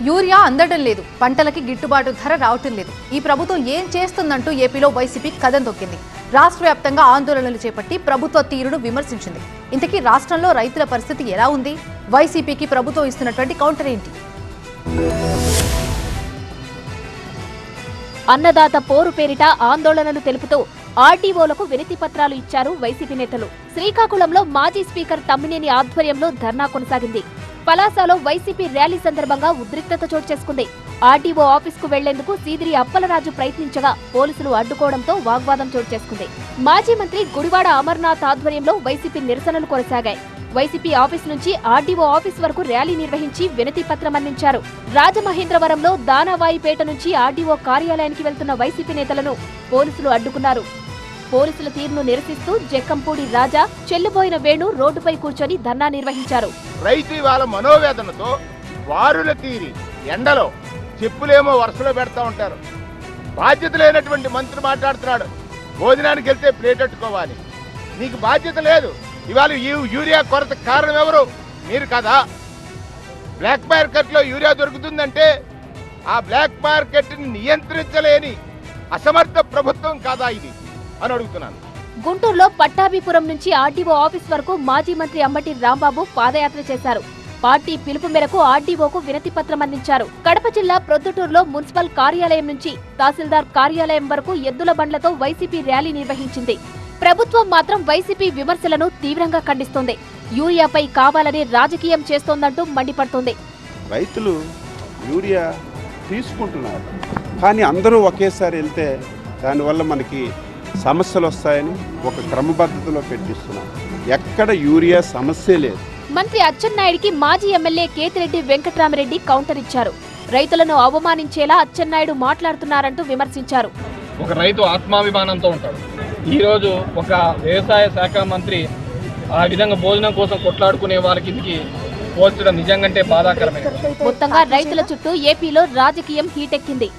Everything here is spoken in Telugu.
యూరియా అందడం లేదు, పంటలకి గిట్టుబాటు ధర రావటం లేదు. ఈ ప్రభుత్వం ఏం చేస్తుందంటూ ఏపీలో వైసీపీ కదం తొక్కింది. రాష్ట్ర వ్యాప్తంగా ఆందోళనలు చేపట్టి ప్రభుత్వ తీరును విమర్శించింది. ఇంతకీ రాష్ట్రంలో రైతుల పరిస్థితి ఎలా ఉంది? వైసీపీకి ప్రభుత్వం ఇస్తున్నటువంటి కౌంటర్ ఏంటి? అన్నదాత పోరు పేరిట ఆందోళనలు తెలుపుతూ ఆర్డీఓలకు వినతి పత్రాలు ఇచ్చారు వైసీపీ నేతలు. శ్రీకాకుళంలో మాజీ స్పీకర్ తమ్మినేని ఆధ్వర్యంలో ధర్నా కొనసాగింది. పలాసలో వైసీపీ ర్యాలీ సందర్భంగా ఉద్రిక్తత చోటు చేసుకుంది. ఆర్డీఓ ఆఫీస్ కు వెళ్లేందుకు సీదిరి అప్పలరాజు ప్రయత్నించగా పోలీసులు అడ్డుకోవడంతో వాగ్వాదం చోటు చేసుకుంది. మాజీ మంత్రి గుడివాడ అమర్నాథ్ ఆధ్వర్యంలో వైసీపీ నిరసనలు కొనసాగాయి. వైసీపీ ఆఫీస్ నుంచి ఆర్డీఓ ఆఫీస్ వరకు ర్యాలీ నిర్వహించి వినతి పత్రం అందించారు. రాజమహేంద్రవరంలో దానావాయిపేట నుంచి ఆర్డీఓ కార్యాలయానికి వెళ్తున్న వైసీపీ నేతలను పోలీసులు అడ్డుకున్నారు. పోలీసుల తీరును నిరసిస్తూ జక్కంపూడి రాజా, చెల్లిపోయిన వేణు రోడ్డుపై కూర్చొని ధర్నా నిర్వహించారు. రైతు వాళ్ళ మనోవేదనతో వారుల తీరి ఎండలో చెప్పులేమో వరుసలో పెడతా ఉంటారు. బాధ్యత లేనటువంటి మంత్రి మాట్లాడుతున్నాడు. భోజనానికి వెళ్తే ప్లేట్ అట్టుకోవాలి. నీకు బాధ్యత లేదు. ఇవాళ యూరియా కొరత కారణం ఎవరు? మీరు కదా. బ్లాక్ మార్కెట్ లో యూరియా దొరుకుతుందంటే ఆ బ్లాక్ మార్కెట్ ని నియంత్రించలేని అసమర్థ ప్రభుత్వం కాదా ఇది అని అడుగుతున్నాను. గుంటూరులో పట్టాభిపురం నుంచి ఆర్డీఓ ఆఫీస్ వరకు మాజీ మంత్రి అంబటి రాంబాబు పాదయాత్ర చేశారు. పార్టీ పిలుపు మేరకు ఆర్డీఓకు వినతి పత్రం అందించారు. కడప జిల్లా ప్రొద్దుటూరులో మున్సిపల్ కార్యాలయం నుంచి తహసీల్దార్ కార్యాలయం వరకు ఎద్దుల బండ్లతో వైసీపీ ర్యాలీ నిర్వహించింది. ప్రభుత్వం మాత్రం వైసీపీ విమర్శలను తీవ్రంగా ఖండిస్తోంది. యూరియాపై కావాలని రాజకీయం చేస్తోందంటూ మండిపడుతోంది. రైతులు యూరియా తీసుకుంటున్నారు, కానీ అందరూ ఒకేసారి వెళ్తే దానివల్ల మనకి సమస్యలు వస్తాయని ఒక క్రమబద్ధతలో పెట్టిస్తున్నారు. ఎక్కడ యూరియా సమస్య లేదు. మంత్రి అచ్చెన్నాయుడికి మాజీ ఎమ్మెల్యే కేతిరెడ్డి వెంకట్రామరెడ్డి కౌంటర్ ఇచ్చారు. రైతులను అవమానించేలా అచ్చెన్నాయుడు మాట్లాడుతున్నారంటూ విమర్శించారు. ఒక రైతు ఆత్మాభిమానంతో ఉంటాడు. ఈరోజు ఒక వ్యవసాయ శాఖ మంత్రి ఆ విధంగా భోజనం కోసం కొట్లాడుకునే వాళ్ళకి ఇది పోల్చడం నిజంగా బాధాకరమే. మొత్తంగా రైతుల చుట్టూ ఏపీలో రాజకీయం హీటెక్కింది.